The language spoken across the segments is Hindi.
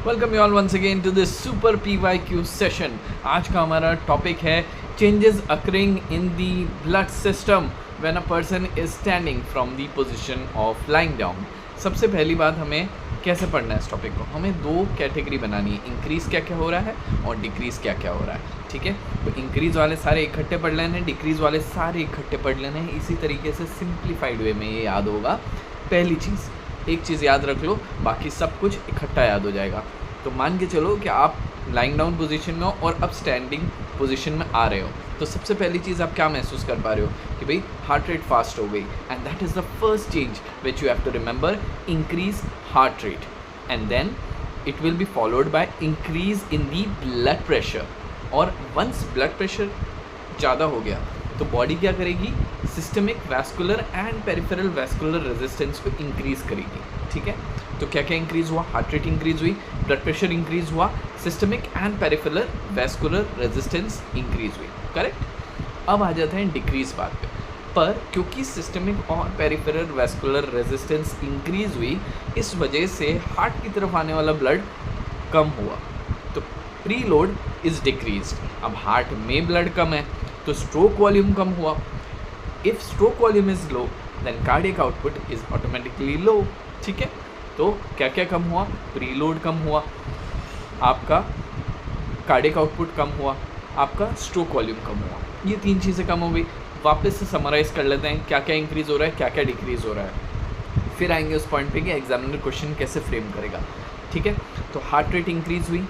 Welcome you all once again to this super PYQ session. आज का हमारा टॉपिक है changes occurring in the blood system when a person is standing from the position of lying down. सबसे पहली बात, हमें कैसे पढ़ना है इस टॉपिक को, हमें दो कैटेगरी बनानी है, इंक्रीज़ क्या क्या हो रहा है और डिक्रीज़ क्या क्या हो रहा है। ठीक है, तो इंक्रीज़ वाले सारे इकट्ठे पढ़ लेने हैं, डिक्रीज़ वाले सारे इकट्ठे पढ़ लेने हैं। इसी तरीके से सिंप्लीफाइड वे में ये याद होगा। पहली चीज़, एक चीज़ याद रख लो, बाकी सब कुछ इकट्ठा याद हो जाएगा। तो मान के चलो कि आप लाइंग डाउन पोजीशन में हो और अब स्टैंडिंग पोजीशन में आ रहे हो, तो सबसे पहली चीज़ आप क्या महसूस कर पा रहे हो कि भाई हार्ट रेट फास्ट हो गई, and that is the first change which you have to remember, increase heart rate, and then it will be followed by increase in the blood pressure. और वंस ब्लड प्रेशर ज़्यादा हो गया तो बॉडी क्या करेगी, systemic vascular and peripheral vascular resistance को इंक्रीज़ करेगी। ठीक है, तो क्या क्या इंक्रीज़ हुआ, हार्ट रेट इंक्रीज़ हुई, ब्लड प्रेशर इंक्रीज़ हुआ, systemic and peripheral vascular resistance increase हुई। करेक्ट। अब आ जाते हैं डिक्रीज़ बात पे। पर क्योंकि सिस्टमिक और पेरिफेरल वैस्कुलर रेजिस्टेंस इंक्रीज़ हुई, इस वजह से हार्ट की तरफ आने वाला ब्लड कम हुआ, तो प्री लोड इज़ डिक्रीज्ड। अब हार्ट में ब्लड कम है तो स्ट्रोक वॉल्यूम कम हुआ। If stroke volume is low then cardiac output is automatically low. ठीक है, तो क्या क्या कम हुआ, प्री लोड कम हुआ, आपका कार्डियक आउटपुट कम हुआ, आपका स्ट्रोक वॉल्यूम कम हुआ। ये तीन चीज़ें कम हो गई। वापस से समराइज़ कर लेते हैं, क्या क्या इंक्रीज़ हो रहा है, क्या क्या डिक्रीज़ हो रहा है, फिर आएंगे उस पॉइंट पे कि एग्जामिनर क्वेश्चन कैसे फ्रेम करेगा। ठीक है, तो हार्ट रेट इंक्रीज़ हुई,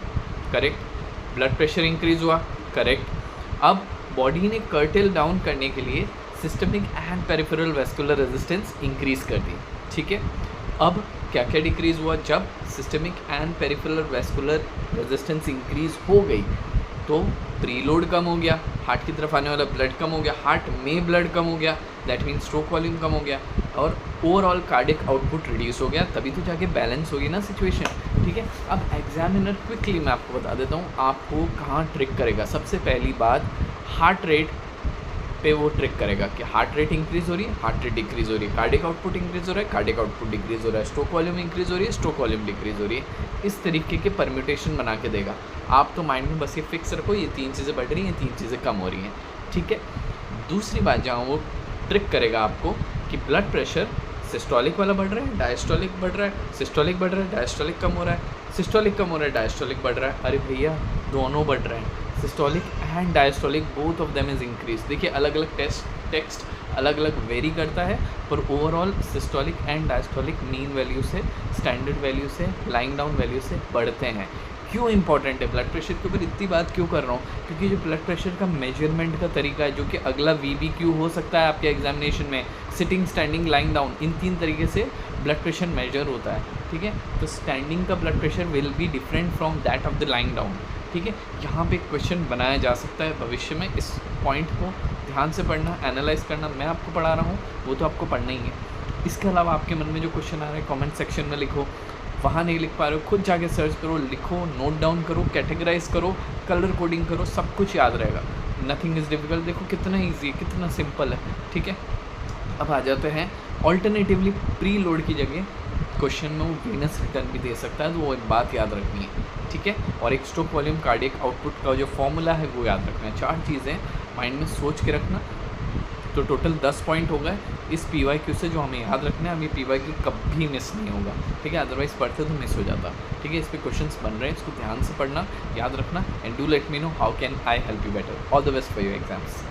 करेक्ट, ब्लड प्रेशर इंक्रीज़ हुआ, करेक्ट। अब बॉडी ने कर्टेल डाउन करने के लिए systemic and peripheral vascular resistance increase कर दी। ठीक है, अब क्या क्या डिक्रीज़ हुआ, जब systemic and peripheral vascular resistance increase हो गई तो प्रीलोड कम हो गया, हार्ट की तरफ आने वाला ब्लड कम हो गया, हार्ट में ब्लड कम हो गया, दैट मीन्स स्ट्रोक वॉल्यूम कम हो गया, और ओवरऑल कार्डियक आउटपुट रिड्यूस हो गया। तभी तो जाके बैलेंस होगी ना सिचुएशन। ठीक है, अब एग्जामिनर क्विकली मैं आपको बता देता हूँ आपको कहाँ ट्रिक करेगा। सबसे पहली बात, हार्ट रेट पे वो ट्रिक करेगा कि हार्ट रेट इंक्रीज़ हो रही है, हार्ट रेट डिक्रीज़ हो रही है, कार्डियक आउटपुट इंक्रीज़ हो रहा है, कार्डियक आउटपुट डिक्रीज़ हो रहा है, स्ट्रोक वॉल्यूम इंक्रीज़ हो रही है, स्ट्रोक वॉल्यूम डिक्रीज़ हो रही है। इस तरीके के परम्यूटेशन बना के देगा। आप तो माइंड में बस ये फिक्स रखो, ये तीन चीज़ें बढ़ रही हैं, तीन चीज़ें कम हो रही हैं। ठीक है, दूसरी बात जहाँ वो ट्रिक करेगा आपको कि ब्लड प्रेशर सिस्टोलिक वाला बढ़ रहा है, डायस्टोलिक बढ़ रहा है, सिस्टोलिक बढ़ रहा है, डायस्टोलिक कम हो रहा है, सिस्टोलिक कम हो रहा है, डायस्टोलिक बढ़ रहा है। अरे भैया, दोनों बढ़ रहे हैं, systolic and diastolic, both of them is increase. देखिए अलग अलग टेक्स्ट अलग अलग वेरी करता है, पर overall systolic and diastolic mean value से, स्टैंडर्ड वैल्यू से, लाइंग डाउन वैल्यू से बढ़ते हैं। क्यों इंपॉर्टेंट है, ब्लड प्रेशर के ऊपर इतनी बात क्यों कर रहा हूँ, क्योंकि जो ब्लड प्रेशर का मेजरमेंट का तरीका है, जो कि अगला VBQ हो सकता है आपके एग्जामिनेशन में, सिटिंग, स्टैंडिंग, लाइंग डाउन, इन तीन तरीके से ब्लड प्रेशर मेजर होता है। ठीक है, तो स्टैंडिंग का blood pressure will be different from that of the lying down. ठीक है, यहाँ पे क्वेश्चन बनाया जा सकता है भविष्य में। इस पॉइंट को ध्यान से पढ़ना, एनालाइज करना। मैं आपको पढ़ा रहा हूँ, वो तो आपको पढ़ना ही है। इसके अलावा आपके मन में जो क्वेश्चन आ रहे हैं कमेंट सेक्शन में लिखो, वहाँ नहीं लिख पा रहे हो खुद जाके सर्च करो, लिखो, नोट डाउन करो, कैटेगराइज करो, कलर कोडिंग करो, सब कुछ याद रहेगा। Nothing is difficult. देखो कितना ईजी है, कितना सिंपल है। ठीक है, अब आ जाते हैं ऑल्टरनेटिवली प्री लोड की जगह क्वेश्चन में वो वीनस रिटर्न भी दे सकता है, तो वो एक बात याद रखनी है। ठीक है, और एक स्ट्रोक वॉल्यूम कार्डियक आउटपुट का जो फॉर्मूला है वो याद रखना है। चार चीज़ें माइंड में सोच के रखना। तो टोटल 10 पॉइंट हो गए इस PYQ से जो हमें याद रखना है। अब ये PYQ कभी मिस नहीं होगा। ठीक है, अदरवाइज़ पढ़ते तो मिस हो जाता। ठीक है, इस पर क्वेश्चंस बन रहे हैं, इसको ध्यान से पढ़ना, याद रखना, and do let me know how can I help you better. All the best for your exams.